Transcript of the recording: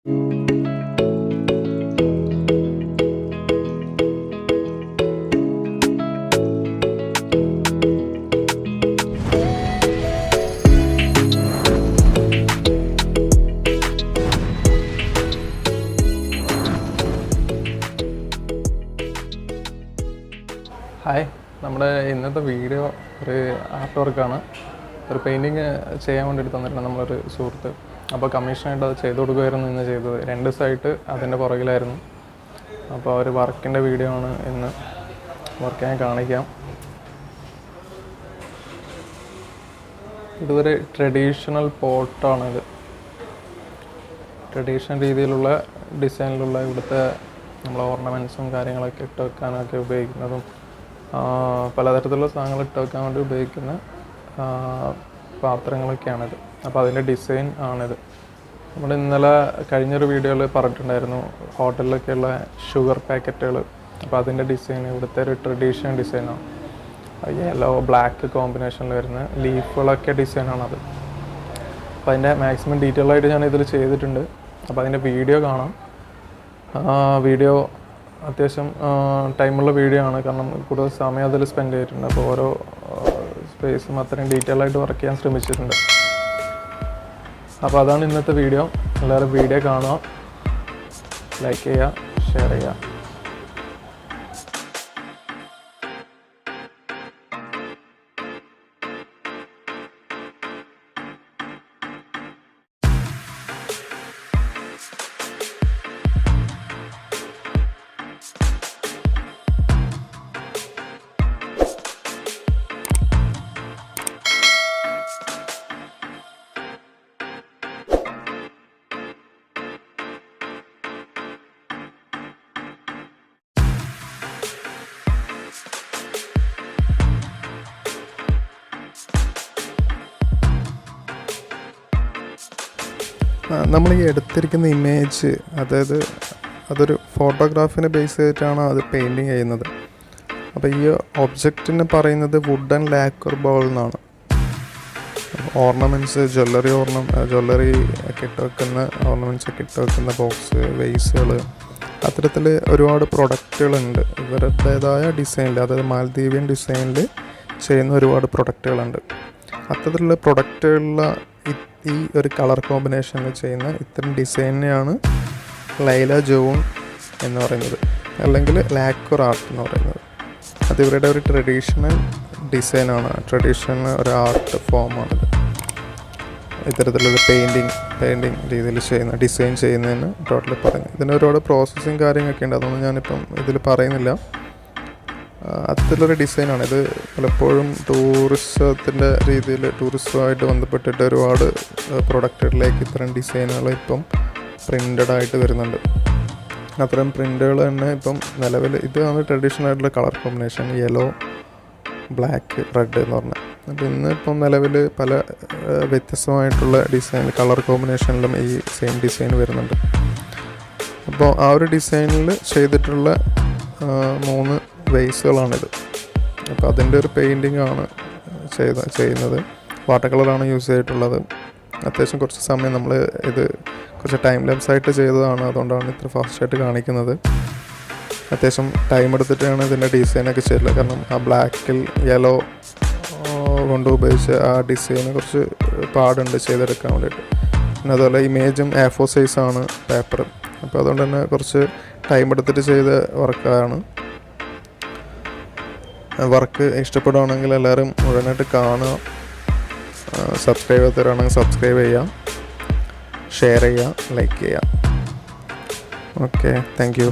Hi, നമ്മുടെ ഇന്നത്തെ video ഒരു ആർട്ട് വർക്കാണ്. ഒരു പെയിൻറ്റിങ് ചെയ്യാൻ വേണ്ടിയിട്ട് തന്നിട്ടുണ്ട് നമ്മളൊരു സുഹൃത്ത്. അപ്പോൾ കമ്മീഷനായിട്ട് അത് ചെയ്ത് കൊടുക്കുമായിരുന്നു ഇന്ന് ചെയ്തത്. 2 ദിവസമായിട്ട് അതിൻ്റെ പുറകിലായിരുന്നു. അപ്പോൾ ഒരു വർക്കിൻ്റെ വീഡിയോ ആണ് ഇന്ന്. വർക്ക് ഞാൻ കാണിക്കാം. ഇതൊരു ട്രഡീഷണൽ പോട്ടാണിത്. ട്രഡീഷണൽ രീതിയിലുള്ള ഡിസൈനിലുള്ള ഇവിടുത്തെ നമ്മൾ ഓർണമെൻറ്റ്സും കാര്യങ്ങളൊക്കെ ഇട്ട് വെക്കാനൊക്കെ ഉപയോഗിക്കുന്നതും പലതരത്തിലുള്ള സാധനങ്ങൾ ഇട്ട് വെക്കാൻ വേണ്ടി ഉപയോഗിക്കുന്ന പാത്രങ്ങളൊക്കെയാണിത്. അപ്പോൾ അതിൻ്റെ ഡിസൈൻ ആണിത്. നമ്മൾ ഇന്നലെ കഴിഞ്ഞൊരു വീഡിയോയിൽ പറഞ്ഞിട്ടുണ്ടായിരുന്നു ഹോട്ടലിലൊക്കെയുള്ള ഷുഗർ പാക്കറ്റുകൾ. അപ്പോൾ അതിൻ്റെ ഡിസൈൻ ഇവിടുത്തെ ഒരു ട്രഡീഷണൽ ഡിസൈനാണ്. യെല്ലോ ബ്ലാക്ക് കോമ്പിനേഷനിൽ വരുന്ന ലീഫുകളൊക്കെ ഡിസൈനാണത്. അപ്പോൾ അതിൻ്റെ മാക്സിമം ഡീറ്റെയിൽ ആയിട്ട് ഞാൻ ഇതിൽ ചെയ്തിട്ടുണ്ട്. അപ്പോൾ അതിൻ്റെ വീഡിയോ കാണാം. വീഡിയോ അത്യാവശ്യം ടൈമുള്ള വീഡിയോ ആണ്, കാരണം കൂടുതൽ സമയം അതിൽ സ്പെൻഡ് ചെയ്തിട്ടുണ്ട്. അപ്പോൾ ഓരോ സ്പേസും അത്രയും ഡീറ്റെയിൽ ആയിട്ട് വർക്ക് ചെയ്യാൻ ശ്രമിച്ചിട്ടുണ്ട്. അപ്പോൾ അതാണ് ഇന്നത്തെ വീഡിയോ. എല്ലാവരും വീഡിയോ കാണുക, ലൈക്ക് ചെയ്യുക, ഷെയർ ചെയ്യുക. നമ്മൾ ഈ എടുത്തിരിക്കുന്ന ഇമേജ്, അതായത് അതൊരു ഫോട്ടോഗ്രാഫിനെ ബേസ് ചെയ്തിട്ടാണ് അത് പെയിൻറ്റിങ് ചെയ്യുന്നത്. അപ്പോൾ ഈ ഒബ്ജക്റ്റിന് പറയുന്നത് വുഡൻ ലാക്കർ ബോൾ എന്നാണ്. ഓർണമെൻറ്റ്സ്, ജ്വല്ലറി ഒക്കെ ഇട്ട് വെക്കുന്ന ഓർണമെൻറ്റ്സ് ഒക്കെ ഇട്ട് വെക്കുന്ന ബോക്സ്, വെയ്സുകൾ, അത്തരത്തിൽ ഒരുപാട് പ്രൊഡക്റ്റുകളുണ്ട് ഇവരുടേതായ ഡിസൈനിൽ. അതായത് മാൽദീവിയൻ ഡിസൈനിൽ ചെയ്യുന്ന ഒരുപാട് പ്രൊഡക്റ്റുകളുണ്ട്. അത്തരത്തിലുള്ള പ്രൊഡക്റ്റുകളുള്ള ഈ ഒരു കളർ കോമ്പിനേഷനിൽ ചെയ്യുന്ന ഇത്തരം ഡിസൈനെയാണ് ലൈല ജോൺ എന്ന് പറയുന്നത്, അല്ലെങ്കിൽ ലാക്കർ ആർട്ട് എന്ന് പറയുന്നത്. അത് ഇവരുടെ ഒരു ട്രഡീഷണൽ ഡിസൈനാണ്, ട്രഡീഷണൽ ഒരു ആർട്ട് ഫോമാണിത്. ഇത്തരത്തിലൊരു പെയിൻറ്റിങ് രീതിയിൽ ചെയ്യുന്ന ഡിസൈൻ ചെയ്യുന്നതിന് ടോട്ടലി പറയുന്നത്. ഇതിന് ഒരുപാട് പ്രോസസ്സിങ് കാര്യങ്ങളൊക്കെ ഉണ്ട്, അതൊന്നും ഞാനിപ്പം ഇതിൽ പറയുന്നില്ല. അത്തരത്തിലൊരു ഡിസൈനാണ് ഇത്. പലപ്പോഴും ടൂറിസത്തിൻ്റെ രീതിയിൽ ടൂറിസവുമായിട്ട് ബന്ധപ്പെട്ടിട്ട് ഒരുപാട് പ്രൊഡക്റ്റുകളിലേക്ക് ഇത്തരം ഡിസൈനുകൾ ഇപ്പം പ്രിൻ്റഡ് ആയിട്ട് വരുന്നുണ്ട്. അത്തരം പ്രിൻ്റുകൾ തന്നെ ഇപ്പം നിലവിൽ ഇതാണ് ട്രഡീഷണൽ ആയിട്ടുള്ള colour combination, yellow black red എന്ന് പറഞ്ഞാൽ. അപ്പോൾ ഇന്ന് ഇപ്പം നിലവിൽ പല വ്യത്യസ്തമായിട്ടുള്ള ഡിസൈൻ കളർ കോമ്പിനേഷനിലും ഈ സെയിം ഡിസൈൻ വരുന്നുണ്ട്. അപ്പോൾ ആ ഒരു ഡിസൈനിൽ ചെയ്തിട്ടുള്ള 3 വെയ്സുകളാണിത്. അപ്പോൾ അതിൻ്റെ ഒരു പെയിൻറ്റിംഗ് ആണ് ചെയ്യുന്നത്. വാട്ടർ കളറാണ് യൂസ് ചെയ്തിട്ടുള്ളത്. അത്യാവശ്യം കുറച്ച് സമയം നമ്മൾ ഇത് കുറച്ച് ടൈം ലാപ്സ് ആയിട്ട് ചെയ്തതാണ്, അതുകൊണ്ടാണ് ഇത്ര ഫാസ്റ്റായിട്ട് കാണിക്കുന്നത്. അത്യാവശ്യം ടൈം എടുത്തിട്ടാണ് ഇതിൻ്റെ ഡിസൈനൊക്കെ ചെയ്തിട്ടുള്ളത്. കാരണം ആ ബ്ലാക്കിൽ യെല്ലോ കൊണ്ട് ഉപയോഗിച്ച് ആ ഡിസൈന് കുറച്ച് പാടുണ്ട് ചെയ്തെടുക്കാൻ വേണ്ടിയിട്ട്. പിന്നെ അതുപോലെ ഇമേജും A4 സൈസാണ് പേപ്പർ. അപ്പോൾ അതുകൊണ്ട് തന്നെ കുറച്ച് ടൈം എടുത്തിട്ട് ചെയ്ത വർക്കാണ്. വർക്ക് ഇഷ്ടപ്പെടുകയാണെങ്കിൽ എല്ലാവരും മുഴുവനായിട്ട് കാണുക. സബ്സ്ക്രൈബ് ചെയ്യാത്തവരാണെങ്കിൽ സബ്സ്ക്രൈബ് ചെയ്യുക, ഷെയർ ചെയ്യുക, ലൈക്ക് ചെയ്യുക. Okay, thank you.